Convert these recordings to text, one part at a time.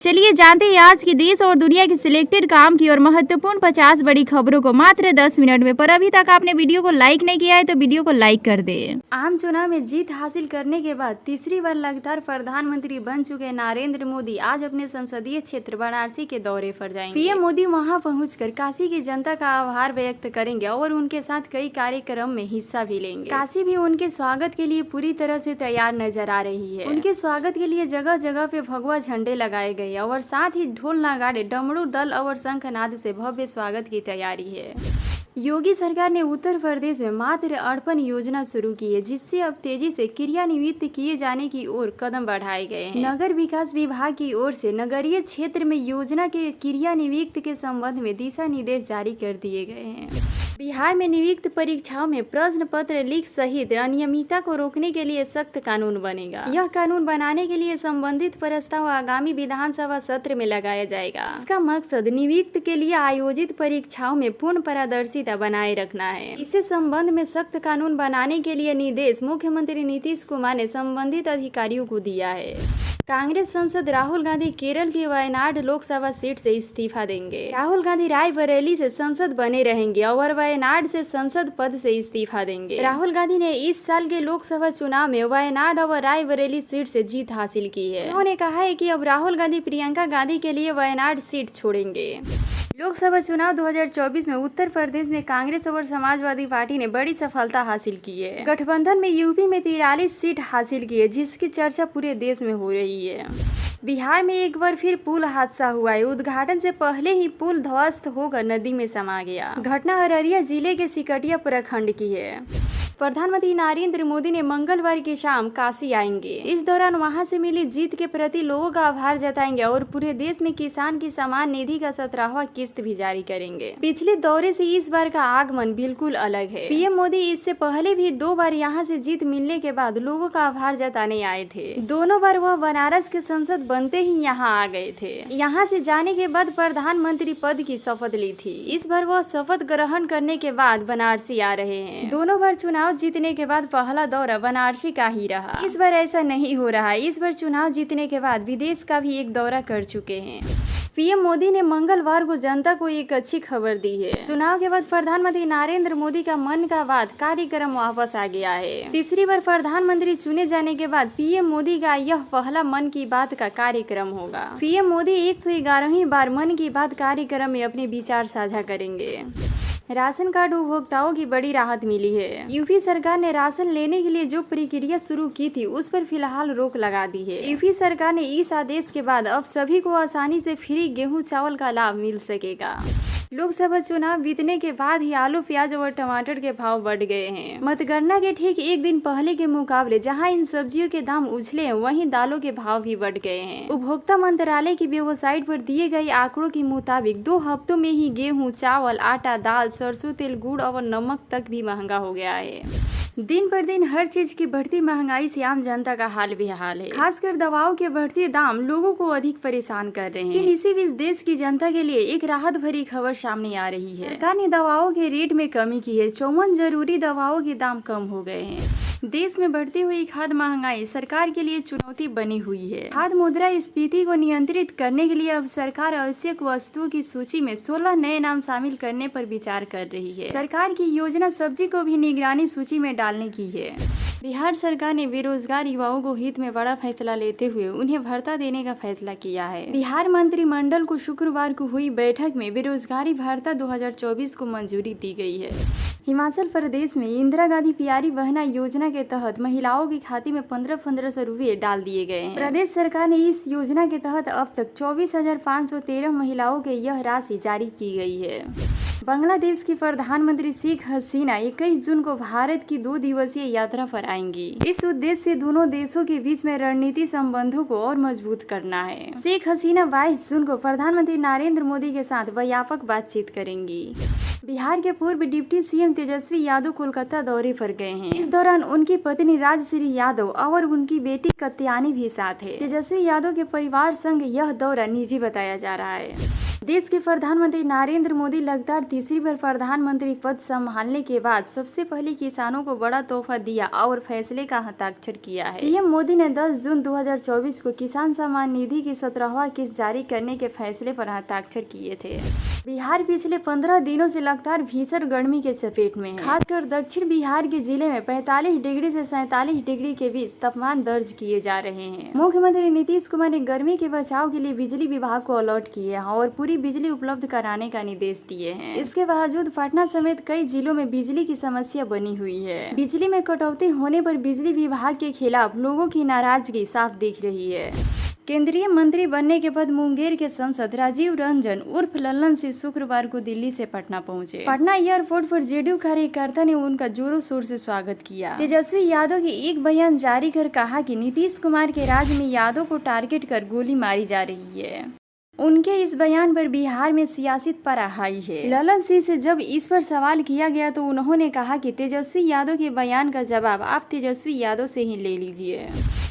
चलिए जानते हैं आज की देश और दुनिया की सिलेक्टेड काम की और महत्वपूर्ण 50 बड़ी खबरों को मात्र 10 मिनट में। पर अभी तक आपने वीडियो को लाइक नहीं किया है तो वीडियो को लाइक कर दे। आम चुनाव में जीत हासिल करने के बाद तीसरी बार लगातार प्रधानमंत्री बन चुके नरेंद्र मोदी आज अपने संसदीय क्षेत्र वाराणसी के दौरे पर जाएंगे। पीएम मोदी वहां पहुंचकर काशी की जनता का आभार व्यक्त करेंगे और उनके साथ कई कार्यक्रम में हिस्सा भी लेंगे। काशी भी उनके स्वागत के लिए पूरी तरह से तैयार नजर आ रही है। उनके स्वागत के लिए जगह जगह पे भगवा झंडे लगाए गए और साथ ही ढोल नगाड़े डमरू दल और शंखनाद से भव्य स्वागत की तैयारी है। योगी सरकार ने उत्तर प्रदेश में मातृ अर्पण योजना शुरू की है, जिससे अब तेजी से क्रियान्वित किए जाने की ओर कदम बढ़ाए गए हैं। नगर विकास विभाग की ओर से नगरीय क्षेत्र में योजना के क्रियान्वित के संबंध में दिशा निर्देश जारी कर दिए गए हैं। बिहार में नियुक्त परीक्षाओं में प्रश्न पत्र लीक सहित अनियमितता को रोकने के लिए सख्त कानून बनेगा। यह कानून बनाने के लिए संबंधित प्रस्ताव आगामी विधानसभा सत्र में लगाया जाएगा। इसका मकसद नियुक्त के लिए आयोजित परीक्षाओं में पूर्ण पारदर्शिता बनाए रखना है। इससे संबंध में सख्त कानून बनाने के लिए निर्देश मुख्यमंत्री नीतीश कुमार ने संबंधित अधिकारियों को दिया है। कांग्रेस सांसद राहुल गांधी केरल की वायनाड लोकसभा सीट से इस्तीफा देंगे। राहुल गांधी रायबरेली से सांसद बने रहेंगे और वायनाड से संसद पद से इस्तीफा देंगे। राहुल गांधी ने इस साल के लोकसभा चुनाव में वायनाड और रायबरेली सीट से जीत हासिल की है। उन्होंने कहा है कि अब राहुल गांधी प्रियंका गांधी के लिए वायनाड सीट छोड़ेंगे। लोकसभा चुनाव 2024 में उत्तर प्रदेश में कांग्रेस और समाजवादी पार्टी ने बड़ी सफलता हासिल की है। गठबंधन में यूपी में 43 सीट हासिल की है, जिसकी चर्चा पूरे देश में हो रही है। बिहार में एक बार फिर पुल हादसा हुआ है। उद्घाटन से पहले ही पुल ध्वस्त होकर नदी में समा गया। घटना अररिया जिले के सिकटिया प्रखंड की है। प्रधानमंत्री नरेंद्र मोदी ने मंगलवार की शाम काशी आएंगे। इस दौरान वहां से मिली जीत के प्रति लोगों का आभार जताएंगे और पूरे देश में किसान की सम्मान निधि का 17वां किस्त भी जारी करेंगे। पिछले दौरे से इस बार का आगमन बिल्कुल अलग है। पीएम मोदी इससे पहले भी 2 बार यहां से जीत मिलने के बाद लोगों का आभार जताने आए थे। दोनों बार वह बनारस के संसद बनते ही यहाँ आ गए थे। यहाँ से जाने के बाद प्रधानमंत्री पद की शपथ ली थी। इस बार वह शपथ ग्रहण करने के बाद बनारसी आ रहे हैं। दोनों बार चुनाव जीतने के बाद पहला दौरा बनारसी का ही रहा। इस बार ऐसा नहीं हो रहा। इस बार चुनाव जीतने के बाद विदेश का भी एक दौरा कर चुके हैं। पीएम मोदी ने मंगलवार को जनता को एक अच्छी खबर दी है। चुनाव के बाद प्रधानमंत्री नरेंद्र मोदी का मन का बात कार्यक्रम वापस आ गया है। तीसरी बार प्रधानमंत्री चुने जाने के बाद पीएम मोदी का यह पहला मन की बात का कार्यक्रम होगा। पीएम मोदी 111वीं बार मन की बात कार्यक्रम में अपने विचार साझा करेंगे। राशन कार्ड उपभोक्ताओं की बड़ी राहत मिली है। यूपी सरकार ने राशन लेने के लिए जो प्रक्रिया शुरू की थी उस पर फिलहाल रोक लगा दी है। यूपी सरकार ने इस आदेश के बाद अब सभी को आसानी से फ्री गेहूं चावल का लाभ मिल सकेगा। लोकसभा चुनाव बीतने के बाद ही आलू प्याज और टमाटर के भाव बढ़ गए हैं। मतगणना के ठीक एक दिन पहले के मुकाबले जहां इन सब्जियों के दाम उछले हैं, वहीं दालों के भाव भी बढ़ गए हैं। उपभोक्ता मंत्रालय की वेबसाइट पर दिए गए आंकड़ों के मुताबिक 2 हफ्तों में ही गेहूं, चावल, आटा, दाल, सरसों तेल, गुड़ और नमक तक भी महंगा हो गया है। दिन पर दिन हर चीज की बढ़ती महंगाई से आम जनता का हाल बेहाल है। खासकर दवाओं के बढ़ते दाम लोगों को अधिक परेशान कर रहे हैं। लेकिन इसी बीच देश की जनता के लिए एक राहत भरी खबर सामने आ रही है। सरकार ने दवाओं के रेट में कमी की है। 54 जरूरी दवाओं के दाम कम हो गए हैं। देश में बढ़ती हुई खाद्य महंगाई सरकार के लिए चुनौती बनी हुई है। खाद्य मुद्रास्फीति को नियंत्रित करने के लिए अब सरकार आवश्यक वस्तुओं की सूची में 16 नए नाम शामिल करने पर विचार कर रही है। सरकार की योजना सब्जी को भी निगरानी सूची में डालने की है। बिहार सरकार ने बेरोजगार युवाओं को हित में बड़ा फैसला लेते हुए उन्हें भत्ता देने का फैसला किया है। बिहार मंत्रिमंडल को शुक्रवार को हुई बैठक में बेरोजगारी भत्ता 2024 को मंजूरी दी गई है। हिमाचल प्रदेश में इंदिरा गांधी प्यारी बहना योजना के तहत महिलाओं के खाते में 1500 रुपये डाल दिए गए हैं। प्रदेश सरकार ने इस योजना के तहत अब तक 24,513 महिलाओं के यह राशि जारी की गई है। बांग्लादेश की प्रधानमंत्री शेख हसीना 21 जून को भारत की 2 दिवसीय यात्रा पर आएंगी। इस उद्देश्य से दोनों देशों के बीच में रणनीतिक संबंधों को और मजबूत करना है। शेख हसीना 22 जून को प्रधानमंत्री नरेंद्र मोदी के साथ व्यापक बातचीत करेंगी। बिहार के पूर्व डिप्टी सीएम तेजस्वी यादव कोलकाता दौरे पर गए हैं। इस दौरान उनकी पत्नी राजश्री यादव और उनकी बेटी कत्यानी भी साथ है। तेजस्वी यादव के परिवार संग यह दौरा निजी बताया जा रहा है। देश के प्रधानमंत्री नरेंद्र मोदी लगातार तीसरी बार प्रधानमंत्री पद संभालने के बाद सबसे पहले किसानों को बड़ा तोहफा दिया और फैसले का हस्ताक्षर किया है। पीएम मोदी ने 10 जून 2024 को किसान सम्मान निधि की 17वां किस्त जारी करने के फैसले पर हस्ताक्षर किए थे। बिहार पिछले 15 दिनों से लगातार भीषण गर्मी के चपेट में है। खासकर दक्षिण बिहार के जिले में 45 डिग्री से 47 डिग्री के बीच तापमान दर्ज किए जा रहे हैं। मुख्यमंत्री नीतीश कुमार ने गर्मी के बचाव के लिए बिजली विभाग को अलर्ट किए हैं और पूरी बिजली उपलब्ध कराने का निर्देश दिए हैं। इसके बावजूद पटना समेत कई जिलों में बिजली की समस्या बनी हुई है। बिजली में कटौती होने पर बिजली विभाग के खिलाफ लोगों की नाराजगी साफ दिख रही है। केंद्रीय मंत्री बनने के बाद मुंगेर के सांसद राजीव रंजन उर्फ लल्लन सिंह शुक्रवार को दिल्ली से पटना पहुंचे। पटना एयरपोर्ट पर जेडीयू कार्यकर्ता ने उनका जोरों शोर से स्वागत किया। तेजस्वी यादव की एक बयान जारी कर कहा कि नीतीश कुमार के राज में यादव को टारगेट कर गोली मारी जा रही है। उनके इस बयान पर बिहार में सियासी पारा हाई है। लल्लन सिंह से जब इस पर सवाल किया गया तो उन्होंने कहा कि तेजस्वी यादव के बयान का जवाब आप तेजस्वी यादव से ही ले लीजिए।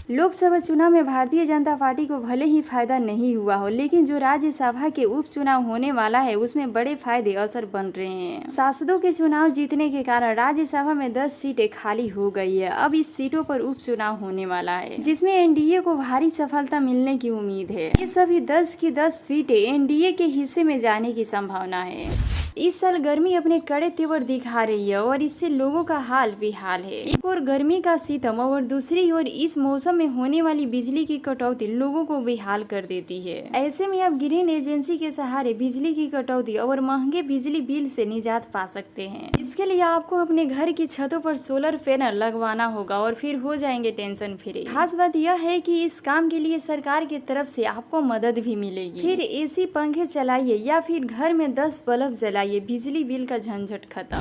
लोकसभा चुनाव में भारतीय जनता पार्टी को भले ही फायदा नहीं हुआ हो, लेकिन जो राज्यसभा के उपचुनाव होने वाला है उसमें बड़े फायदे असर बन रहे हैं। सांसदों के चुनाव जीतने के कारण राज्यसभा में 10 सीटें खाली हो गई है। अब इस सीटों पर उपचुनाव होने वाला है, जिसमें एनडीए को भारी सफलता मिलने की उम्मीद है। ये सभी 10 की 10 सीटें एनडीए के हिस्से में जाने की संभावना है। इस साल गर्मी अपने कड़े तेवर दिखा रही है और इससे लोगों का हाल बेहाल है। एक और गर्मी का सितम और दूसरी ओर इस मौसम में होने वाली बिजली की कटौती लोगों को बेहाल कर देती है। ऐसे में आप ग्रीन एजेंसी के सहारे बिजली की कटौती और महंगे बिजली बिल से निजात पा सकते हैं। इसके लिए आपको अपने घर की छतों पर सोलर पैनल लगवाना होगा और फिर हो जाएंगे टेंशन फ्री। खास बात यह है कि इस काम के लिए सरकार की तरफ से आपको मदद भी मिलेगी। फिर एसी पंखे चलाइए या फिर घर में 10 बल्ब जलाइए, बिजली बिल का झंझट खत्म।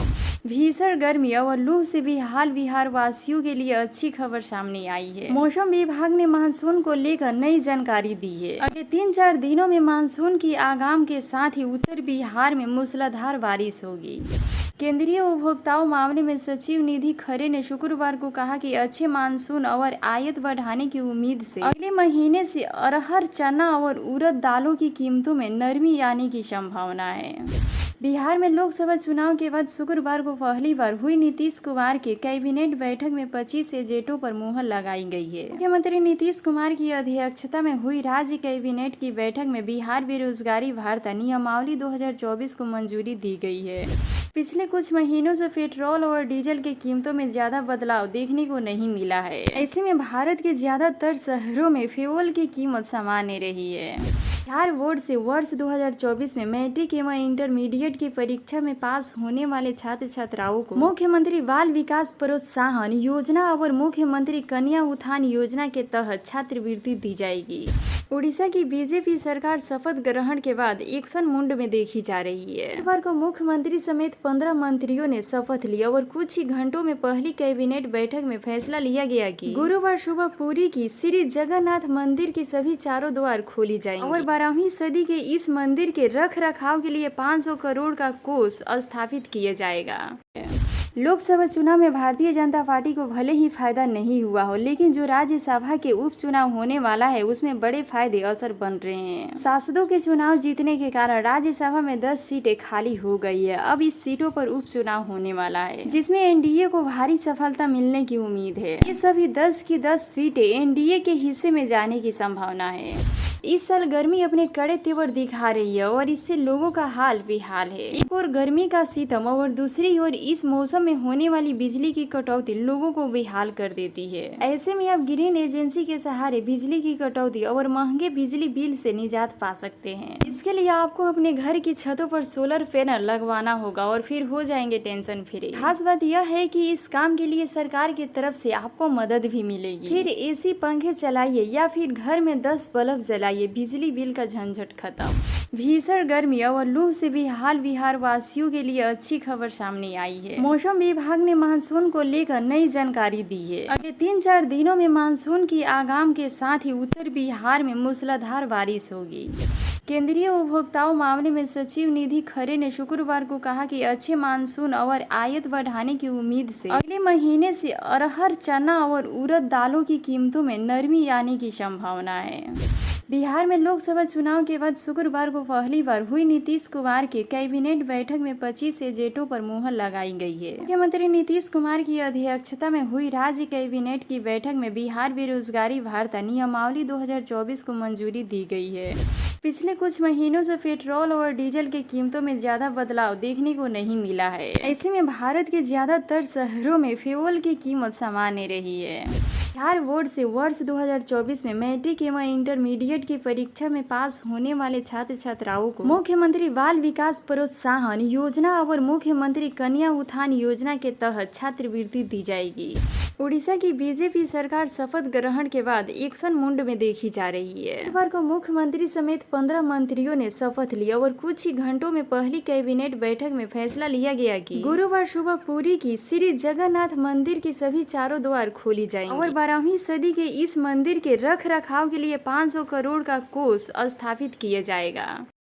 भीषण गर्मी और लू से बेहाल बिहार वासियों के लिए अच्छी खबर सामने आई है। मौसम विभाग ने मानसून को लेकर नई जानकारी दी है। अगले 3-4 दिनों में मानसून की आगाम के साथ ही उत्तर बिहार में मूसलाधार बारिश होगी। केंद्रीय उपभोक्ताओं मामले में सचिव निधि खरे ने शुक्रवार को कहा कि अच्छे मानसून और आयात बढ़ाने की उम्मीद से अगले महीने से अरहर, चना और उड़द दालों की कीमतों में नरमी आने की संभावना है। बिहार में लोकसभा चुनाव के बाद शुक्रवार को पहली बार हुई नीतीश कुमार के कैबिनेट बैठक में 25 एजेंटों पर मुहर लगाई गई है। मुख्यमंत्री नीतीश कुमार की अध्यक्षता में हुई राज्य कैबिनेट की बैठक में बिहार बेरोजगारी भत्ता नियमावली 2024 को मंजूरी दी गई है। पिछले कुछ महीनों से पेट्रोल और डीजल की कीमतों में ज्यादा बदलाव देखने को नहीं मिला है। ऐसे में भारत के ज्यादातर शहरों में फ्यूल की कीमत सामान्य रही है। बिहार बोर्ड से वर्ष 2024 में मैट्रिक एवं इंटरमीडिएट की परीक्षा में पास होने वाले छात्र छात्राओं को मुख्यमंत्री बाल विकास प्रोत्साहन योजना और मुख्यमंत्री कन्या उत्थान योजना के तहत छात्रवृत्ति दी जाएगी। उड़ीसा की बीजेपी सरकार शपथ ग्रहण के बाद एक्शन मोड में देखी जा रही है। बुधवार को मुख्यमंत्री समेत 15 मंत्रियों ने शपथ लिया और कुछ ही घंटों में पहली कैबिनेट बैठक में फैसला लिया गया कि गुरुवार सुबह पुरी की श्री जगन्नाथ मंदिर की सभी चारों द्वार खोली जाएंगी और 12वीं सदी के इस मंदिर के रख रखाव के लिए 500 करोड़ का कोष स्थापित किया जाएगा। लोकसभा चुनाव में भारतीय जनता पार्टी को भले ही फायदा नहीं हुआ हो, लेकिन जो राज्यसभा के उपचुनाव होने वाला है उसमें बड़े फायदे असर बन रहे हैं। सांसदों के चुनाव जीतने के कारण राज्यसभा में 10 सीटें खाली हो गई है। अब इस सीटों पर उपचुनाव होने वाला है, जिसमें एनडीए को भारी सफलता मिलने की उम्मीद है। ये सभी 10 की 10 सीटें एनडीए के हिस्से में जाने की संभावना है। इस साल गर्मी अपने कड़े तेवर दिखा रही है और इससे लोगों का हाल बेहाल है। एक और गर्मी का सितम और दूसरी ओर इस मौसम में होने वाली बिजली की कटौती लोगों को बेहाल कर देती है। ऐसे में आप ग्रीन एजेंसी के सहारे बिजली की कटौती और महंगे बिजली बिल से निजात पा सकते हैं। इसके लिए आपको अपने घर की छतों पर सोलर पैनल लगवाना होगा और फिर हो जाएंगे टेंशन फ्री। खास बात यह है कि इस काम के लिए सरकार की तरफ से आपको मदद भी मिलेगी। फिर एसी पंखे चलाइए या फिर घर में 10 बल्ब जलाइए, बिजली बिल का झंझट खत्म। भीषण गर्मी और लू से बेहाल बिहार वासियों के लिए अच्छी खबर सामने आई है। मौसम विभाग ने मानसून को लेकर नई जानकारी दी है। अगले 3-4 दिनों में मानसून की आगाम के साथ ही उत्तर बिहार में मूसलाधार बारिश होगी। केंद्रीय उपभोक्ताओं मामले में सचिव निधि खरे ने शुक्रवार को कहा कि अच्छे मानसून और आयात बढ़ाने की उम्मीद से अगले महीने से अरहर, चना और उड़द दालों की कीमतों में नरमी आने की संभावना है। बिहार में लोकसभा चुनाव के बाद शुक्रवार को पहली बार हुई नीतीश कुमार के कैबिनेट बैठक में 25 एजेंडों पर मुहर लगाई गई है। मुख्यमंत्री नीतीश कुमार की अध्यक्षता में हुई राज्य कैबिनेट की बैठक में बिहार बेरोजगारी भत्ता नियमावली 2024 को मंजूरी दी गई है। पिछले कुछ महीनों से पेट्रोल और डीजल की कीमतों में ज्यादा बदलाव देखने को नहीं मिला है। ऐसे में भारत के ज्यादातर शहरों में फ्यूल की कीमत सामान्य रही है। बिहार बोर्ड से वर्ष 2024 में मैट्रिक एवं इंटरमीडिएट की परीक्षा में पास होने वाले छात्र छात्राओं को मुख्यमंत्री बाल विकास प्रोत्साहन योजना और मुख्यमंत्री कन्या उत्थान योजना के तहत छात्रवृत्ति दी जाएगी। उड़ीसा की बीजेपी सरकार शपथ ग्रहण के बाद एक्शन मोड में देखी जा रही है। बुधवार को मुख्यमंत्री समेत 15 मंत्रियों ने शपथ लिया और कुछ ही घंटों में पहली कैबिनेट बैठक में फैसला लिया गया कि गुरुवार सुबह पुरी की श्री जगन्नाथ मंदिर की सभी चारों द्वार खोली जाएंगी और 12वीं सदी के इस मंदिर के रख रखाव के लिए 500 करोड़ का कोष स्थापित किया जाएगा।